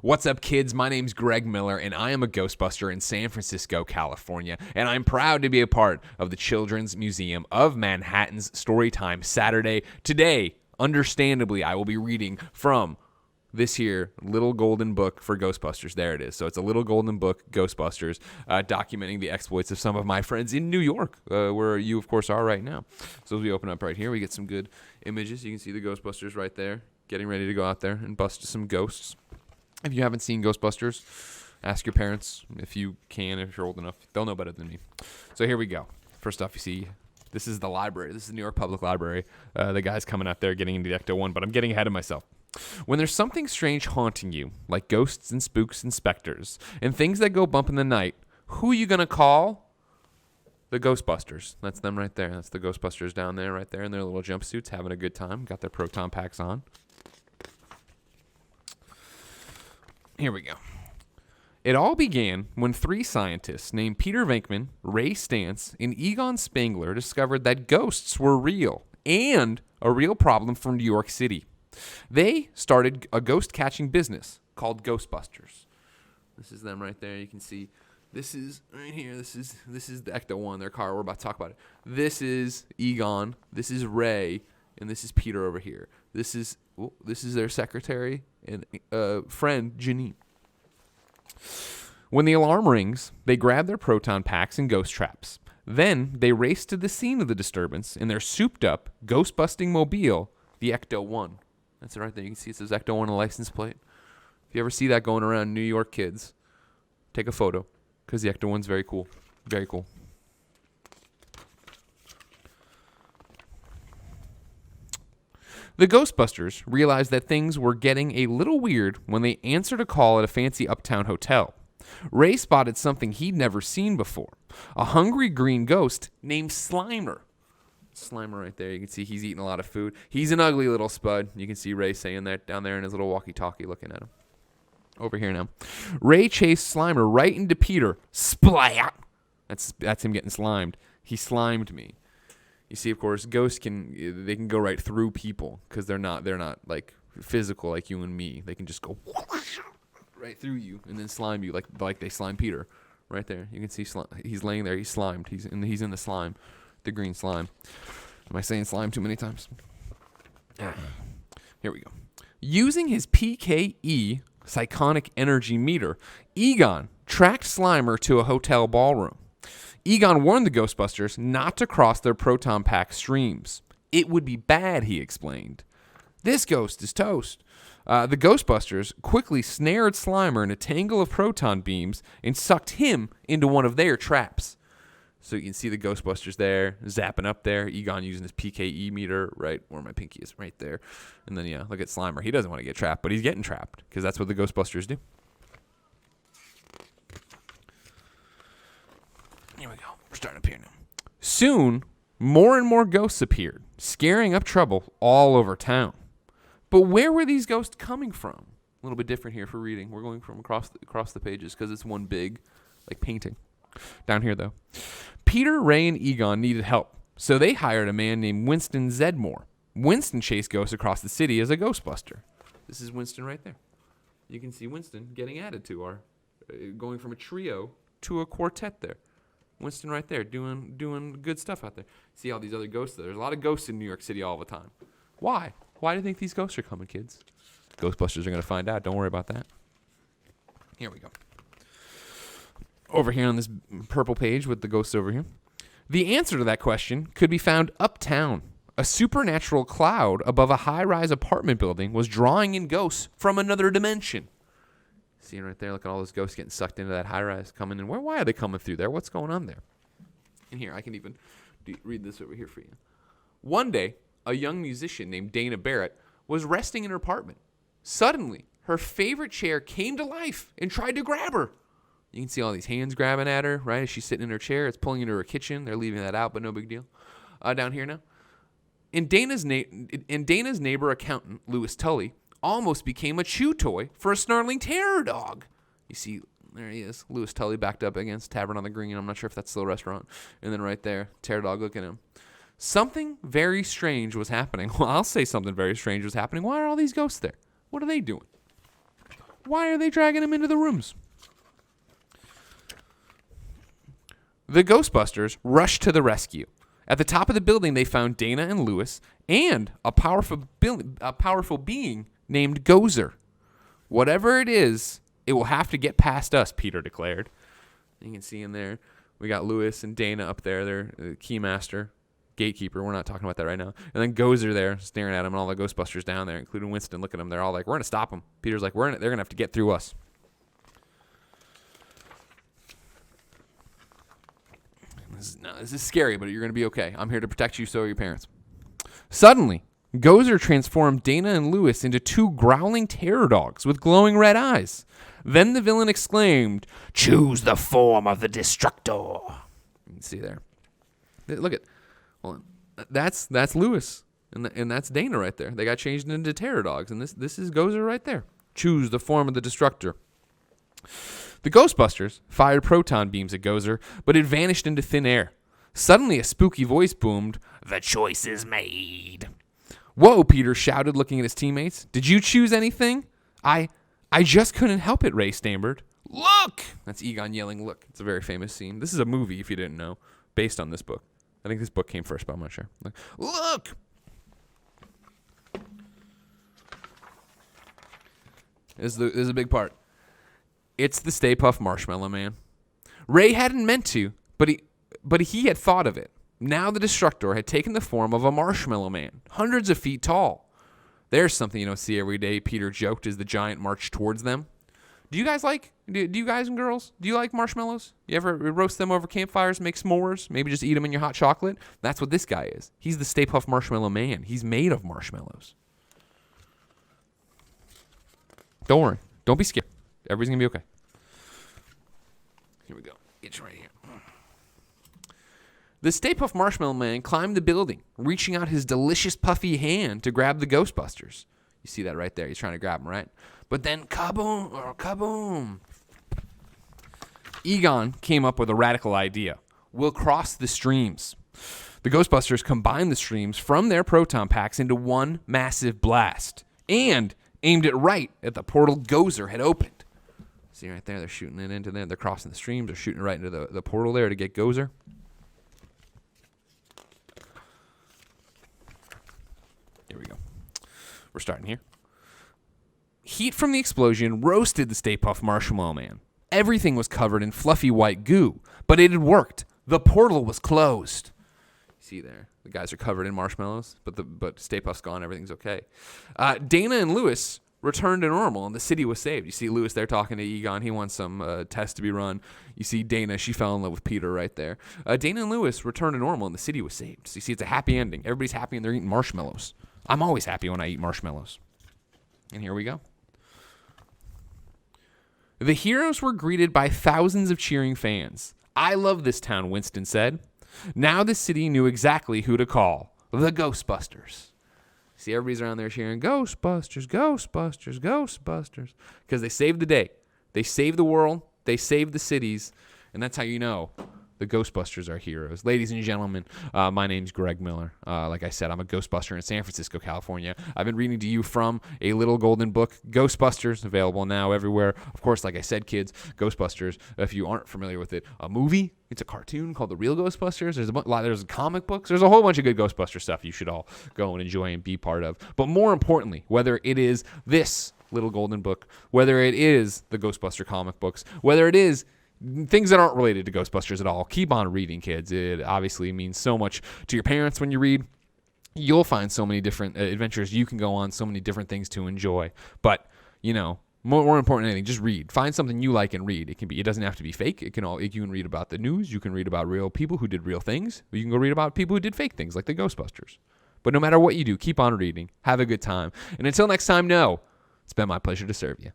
What's up, kids? My name's Greg Miller, and I am a Ghostbuster in San Francisco, California, and I'm proud to be a part of the Children's Museum of Manhattan's Storytime Saturday. Today, understandably, I will be reading from this here little golden book for Ghostbusters. There it is. So it's a little golden book, Ghostbusters, documenting the exploits of some of my friends in New York, where you, of course, are right now. So as we open up right here, we get some good images. You can see the Ghostbusters right there, getting ready to go out there and bust some ghosts. If you haven't seen Ghostbusters, ask your parents if you can, if you're old enough. They'll know better than me. So here we go. First off, you see, this is the library. This is the New York Public Library. The guy's coming out there getting into the Ecto-1, but I'm getting ahead of myself. When there's something strange haunting you, like ghosts and spooks and specters, and things that go bump in the night, who are you going to call? The Ghostbusters. That's them right there. That's the Ghostbusters down there, right there in their little jumpsuits, having a good time. Got their proton packs on. Here we go. It all began when three scientists named Peter Venkman, Ray Stantz, and Egon Spengler discovered that ghosts were real and a real problem for New York City. They started a ghost-catching business called Ghostbusters. This is them right there. You can see this is right here. This is the Ecto-1, their car. We're about to talk about it. This is Egon. This is Ray, and this is Peter over here. This is their secretary and friend, Janine. When the alarm rings, they grab their proton packs and ghost traps. Then they race to the scene of the disturbance in their souped-up, ghost-busting mobile, the Ecto-1. That's it right there. You can see it says Ecto-1 on a license plate. If you ever see that going around New York, kids, take a photo because the Ecto-1's very cool. Very cool. The Ghostbusters realized that things were getting a little weird when they answered a call at a fancy uptown hotel. Ray spotted something he'd never seen before, a hungry green ghost named Slimer. Slimer right there. You can see he's eating a lot of food. He's an ugly little spud. You can see Ray saying that down there in his little walkie-talkie looking at him. Over here now. Ray chased Slimer right into Peter. Splat! That's him getting slimed. He slimed me. You see, of course, ghosts they can go right through people because they're not like physical like you and me. They can just go right through you and then slime you like they slime Peter. Right there. You can see he's laying there. He's slimed. He's in the slime. The green slime. Am I saying slime too many times? Here we go. Using his PKE, psychonic energy meter, Egon tracked Slimer to a hotel ballroom. Egon warned the Ghostbusters not to cross their proton pack streams. It would be bad, he explained. This ghost is toast. The Ghostbusters quickly snared Slimer in a tangle of proton beams and sucked him into one of their traps. So you can see the Ghostbusters there, zapping up there. Egon using his PKE meter, right where my pinky is, right there. And then, yeah, look at Slimer. He doesn't want to get trapped, but he's getting trapped because that's what the Ghostbusters do. Here we go. We're starting up here now. Soon, more and more ghosts appeared, scaring up trouble all over town. But where were these ghosts coming from? A little bit different here for reading. We're going from across the pages because it's one big, painting. Down here, though. Peter, Ray, and Egon needed help, so they hired a man named Winston Zedmore. Winston chased ghosts across the city as a Ghostbuster. This is Winston right there. You can see Winston getting added to going from a trio to a quartet there. Winston right there doing good stuff out there. See all these other ghosts there. There's a lot of ghosts in New York City all the time. Why? Why do you think these ghosts are coming, kids? Ghostbusters are going to find out. Don't worry about that. Here we go. Over here on this purple page with the ghosts over here. The answer to that question could be found uptown. A supernatural cloud above a high-rise apartment building was drawing in ghosts from another dimension. See right there? Look at all those ghosts getting sucked into that high-rise coming in. Why are they coming through there? What's going on there? And here, I can even read this over here for you. One day, a young musician named Dana Barrett was resting in her apartment. Suddenly, her favorite chair came to life and tried to grab her. You can see all these hands grabbing at her, right? As she's sitting in her chair. It's pulling into her kitchen. They're leaving that out, but no big deal. Down here now. And Dana's neighbor accountant, Louis Tully, almost became a chew toy for a snarling terror dog. You see, there he is. Louis Tully backed up against Tavern on the Green. I'm not sure if that's still a restaurant. And then right there, terror dog looking at him. Something very strange was happening. Well, I'll say something very strange was happening. Why are all these ghosts there? What are they doing? Why are they dragging him into the rooms? The Ghostbusters rushed to the rescue. At the top of the building, they found Dana and Lewis and a powerful being named Gozer. Whatever it is, it will have to get past us, Peter declared. You can see in there, we got Lewis and Dana up there. They're the Keymaster, Gatekeeper. We're not talking about that right now. And then Gozer there, staring at him, and all the Ghostbusters down there, including Winston. Look at them. They're all like, we're going to stop them. Peter's like, they're going to have to get through us. This is scary, but you're going to be okay. I'm here to protect you, so are your parents. Suddenly, Gozer transformed Dana and Lewis into two growling terror dogs with glowing red eyes. Then the villain exclaimed, "Choose the form of the Destructor." You can see there. Look at, hold on. That's Lewis, and that's Dana right there. They got changed into terror dogs, and this is Gozer right there. Choose the form of the Destructor. The Ghostbusters fired proton beams at Gozer, but it vanished into thin air. Suddenly, a spooky voice boomed, "The choice is made." "Whoa," Peter shouted, looking at his teammates. "Did you choose anything?" I just couldn't help it," Ray stammered. "Look!" That's Egon yelling, "Look." It's a very famous scene. This is a movie, if you didn't know, based on this book. I think this book came first, but I'm not sure. Look! This is a big part. It's the Stay Puft Marshmallow Man. Ray hadn't meant to, but he had thought of it. Now the Destructor had taken the form of a marshmallow man, hundreds of feet tall. "There's something you don't see every day," Peter joked as the giant marched towards them. Do you guys and girls, do you like marshmallows? You ever roast them over campfires, make s'mores, maybe just eat them in your hot chocolate? That's what this guy is. He's the Stay Puft Marshmallow Man. He's made of marshmallows. Don't worry. Don't be scared. Everybody's going to be okay. Here we go. It's right here. The Stay Puft Marshmallow Man climbed the building, reaching out his delicious puffy hand to grab the Ghostbusters. You see that right there. He's trying to grab them, right? But then kaboom. Egon came up with a radical idea. "We'll cross the streams." The Ghostbusters combined the streams from their proton packs into one massive blast and aimed it right at the portal Gozer had opened. See right there? They're shooting it into there. They're crossing the streams. They're shooting right into the portal there to get Gozer. Here we go. We're starting here. Heat from the explosion roasted the Stay Puft Marshmallow Man. Everything was covered in fluffy white goo, but it had worked. The portal was closed. See there, the guys are covered in marshmallows, but Stay Puft's gone. Everything's okay. Dana and Lewis returned to normal, and the city was saved. You see Lewis there talking to Egon. He wants some tests to be run. You see Dana. She fell in love with Peter right there. Dana and Lewis returned to normal, and the city was saved. So you see, it's a happy ending. Everybody's happy, and they're eating marshmallows. I'm always happy when I eat marshmallows. And here we go. The heroes were greeted by thousands of cheering fans. "I love this town," Winston said. Now the city knew exactly who to call. The Ghostbusters. See, everybody's around there cheering, "Ghostbusters, Ghostbusters, Ghostbusters." Because they saved the day. They saved the world. They saved the cities. And that's how you know the Ghostbusters are heroes. Ladies and gentlemen, my name's Greg Miller. Like I said, I'm a Ghostbuster in San Francisco, California. I've been reading to you from A Little Golden Book, Ghostbusters, available now everywhere. Of course, like I said, kids, Ghostbusters, if you aren't familiar with it, a movie. It's a cartoon called The Real Ghostbusters. There's comic books. There's a whole bunch of good Ghostbuster stuff you should all go and enjoy and be part of. But more importantly, whether it is this Little Golden Book, whether it is the Ghostbuster comic books, whether it is things that aren't related to Ghostbusters at all, keep on reading, kids. It obviously means so much to your parents when you read. You'll find so many different adventures you can go on, so many different things to enjoy. But, you know, more important than anything, just read. Find something you like and read. It doesn't have to be fake. You can read about the news. You can read about real people who did real things. You can go read about people who did fake things, like the Ghostbusters. But no matter what you do, keep on reading. Have a good time. And until next time, it's been my pleasure to serve you.